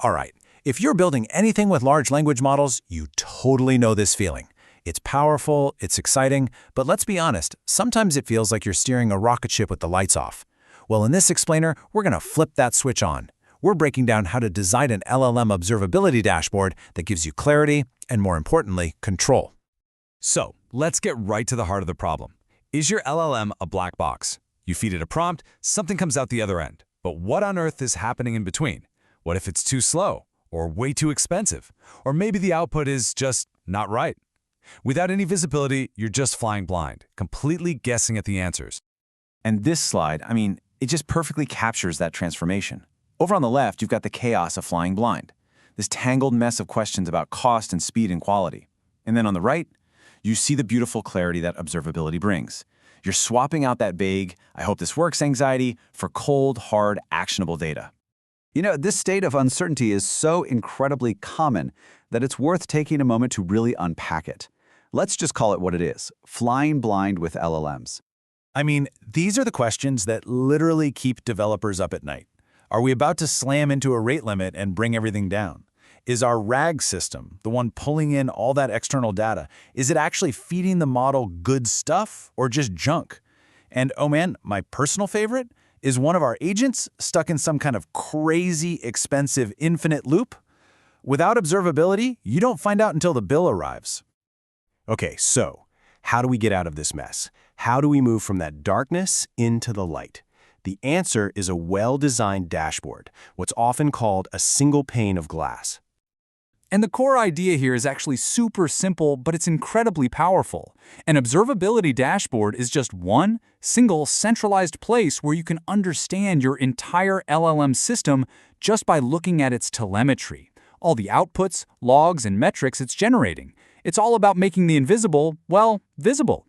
All right, if you're building anything with large language models, you totally know this feeling. It's powerful, it's exciting, but let's be honest, sometimes it feels like you're steering a rocket ship with the lights off. Well, in this explainer, we're going to flip that switch on. We're breaking down how to design an LLM observability dashboard that gives you clarity and, more importantly, control. So, let's get right to the heart of the problem. Is your LLM a black box? You feed it a prompt, something comes out the other end. But what on earth is happening in between? What if it's too slow, or way too expensive? Or maybe the output is just not right? Without any visibility, you're just flying blind, completely guessing at the answers. And this slide, it just perfectly captures that transformation. Over on the left, you've got the chaos of flying blind, this tangled mess of questions about cost and speed and quality. And then on the right, you see the beautiful clarity that observability brings. You're swapping out that vague, I hope this works anxiety for cold, hard, actionable data. This state of uncertainty is so incredibly common that it's worth taking a moment to really unpack it. Let's just call it what it is, flying blind with LLMs. These are the questions that literally keep developers up at night. Are we about to slam into a rate limit and bring everything down? Is our RAG system, the one pulling in all that external data, is it actually feeding the model good stuff or just junk? And oh man, my personal favorite, is one of our agents stuck in some kind of crazy, expensive, infinite loop? Without observability, you don't find out until the bill arrives. Okay, so how do we get out of this mess? How do we move from that darkness into the light? The answer is a well-designed dashboard, what's often called a single pane of glass. And the core idea here is actually super simple, but it's incredibly powerful. An observability dashboard is just one single centralized place where you can understand your entire LLM system just by looking at its telemetry, all the outputs, logs, and metrics it's generating. It's all about making the invisible, well, visible.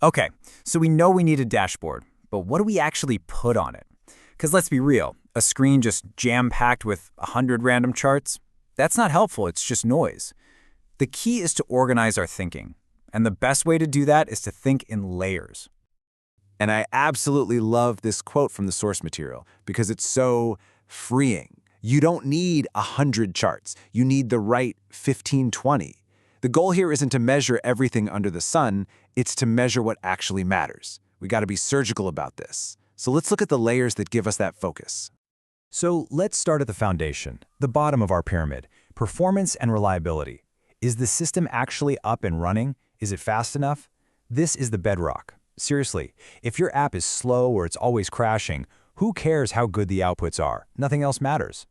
Okay, so we know we need a dashboard, but what do we actually put on it? Because let's be real, a screen just jam-packed with 100 random charts? That's not helpful, it's just noise. The key is to organize our thinking, and the best way to do that is to think in layers. And I absolutely love this quote from the source material because it's so freeing. You don't need 100 charts. You need the right 15, 20. The goal here isn't to measure everything under the sun, it's to measure what actually matters. We got to be surgical about this. So let's look at the layers that give us that focus. So let's start at the foundation, the bottom of our pyramid, performance and reliability. Is the system actually up and running? Is it fast enough? This is the bedrock. Seriously, if your app is slow or it's always crashing, who cares how good the outputs are? Nothing else matters.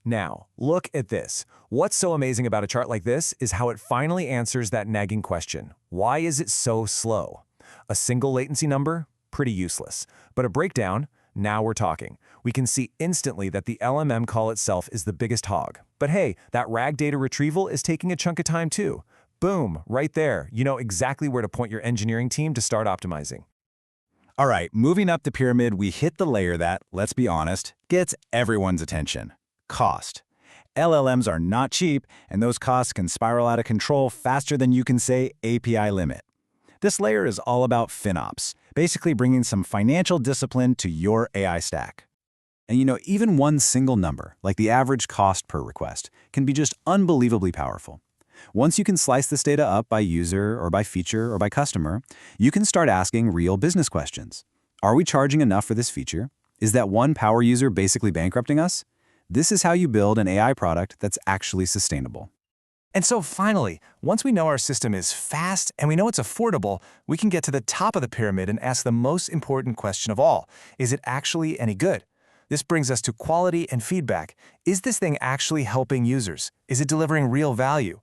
Now, look at this. What's so amazing about a chart like this is how it finally answers that nagging question. Why is it so slow? A single latency number? Pretty useless. But a breakdown? Now we're talking. We can see instantly that the LMM call itself is the biggest hog. But hey, that RAG data retrieval is taking a chunk of time too. Boom, right there. You know exactly where to point your engineering team to start optimizing. All right, moving up the pyramid, we hit the layer that, let's be honest, gets everyone's attention. Cost. LLMs are not cheap, and those costs can spiral out of control faster than you can say API limit. This layer is all about FinOps, basically bringing some financial discipline to your AI stack. And even one single number, like the average cost per request, can be just unbelievably powerful. Once you can slice this data up by user or by feature or by customer, you can start asking real business questions. Are we charging enough for this feature? Is that one power user basically bankrupting us? This is how you build an AI product that's actually sustainable. And so finally, once we know our system is fast and we know it's affordable, we can get to the top of the pyramid and ask the most important question of all. Is it actually any good? This brings us to quality and feedback. Is this thing actually helping users? Is it delivering real value?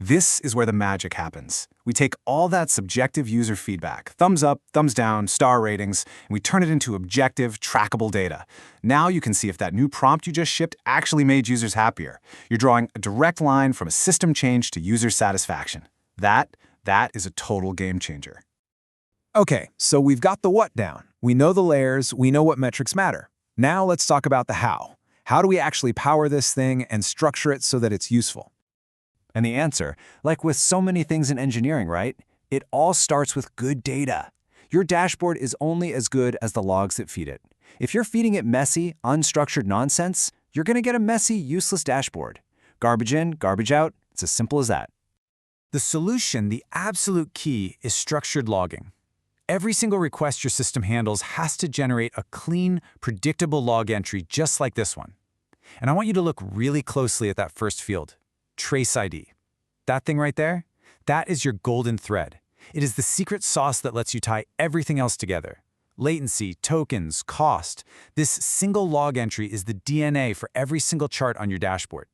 This is where the magic happens. We take all that subjective user feedback, thumbs up, thumbs down, star ratings, and we turn it into objective, trackable data. Now you can see if that new prompt you just shipped actually made users happier. You're drawing a direct line from a system change to user satisfaction. That is a total game changer. Okay, so we've got the what down. We know the layers, we know what metrics matter. Now let's talk about the how. How do we actually power this thing and structure it so that it's useful? And the answer, like with so many things in engineering, right? It all starts with good data. Your dashboard is only as good as the logs that feed it. If you're feeding it messy, unstructured nonsense, you're going to get a messy, useless dashboard. Garbage in, garbage out. It's as simple as that. The solution, the absolute key, is structured logging. Every single request your system handles has to generate a clean, predictable log entry just like this one. And I want you to look really closely at that first field, Trace ID. That thing right there, that is your golden thread. It is the secret sauce that lets you tie everything else together. Latency, tokens, cost. This single log entry is the DNA for every single chart on your dashboard.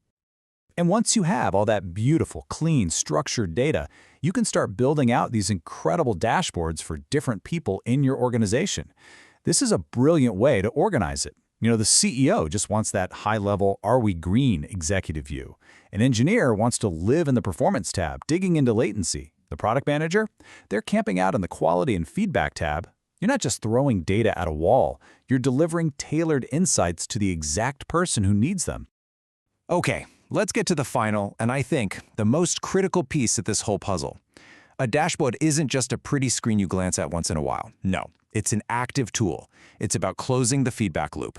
And once you have all that beautiful, clean, structured data, you can start building out these incredible dashboards for different people in your organization. This is a brilliant way to organize it. You know, the CEO just wants that high-level, are we green executive view. An engineer wants to live in the performance tab, digging into latency. The product manager, they're camping out in the quality and feedback tab. You're not just throwing data at a wall, you're delivering tailored insights to the exact person who needs them. Okay, let's get to the final, and I think, the most critical piece of this whole puzzle. A dashboard isn't just a pretty screen you glance at once in a while. No, it's an active tool. It's about closing the feedback loop.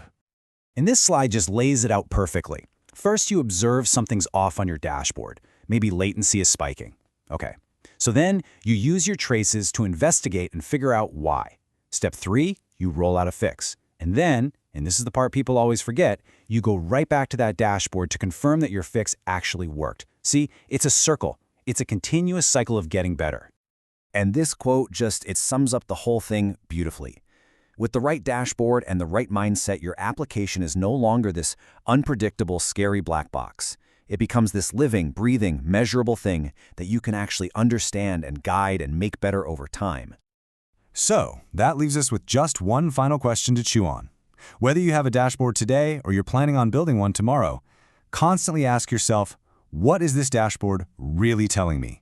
And this slide just lays it out perfectly. First, you observe something's off on your dashboard. Maybe latency is spiking. Okay. So then, you use your traces to investigate and figure out why. Step 3, you roll out a fix. And then, and this is the part people always forget, you go right back to that dashboard to confirm that your fix actually worked. See, it's a circle. It's a continuous cycle of getting better. And this quote it sums up the whole thing beautifully. With the right dashboard and the right mindset, your application is no longer this unpredictable, scary black box. It becomes this living, breathing, measurable thing that you can actually understand and guide and make better over time. So, that leaves us with just one final question to chew on. Whether you have a dashboard today or you're planning on building one tomorrow, constantly ask yourself, what is this dashboard really telling me?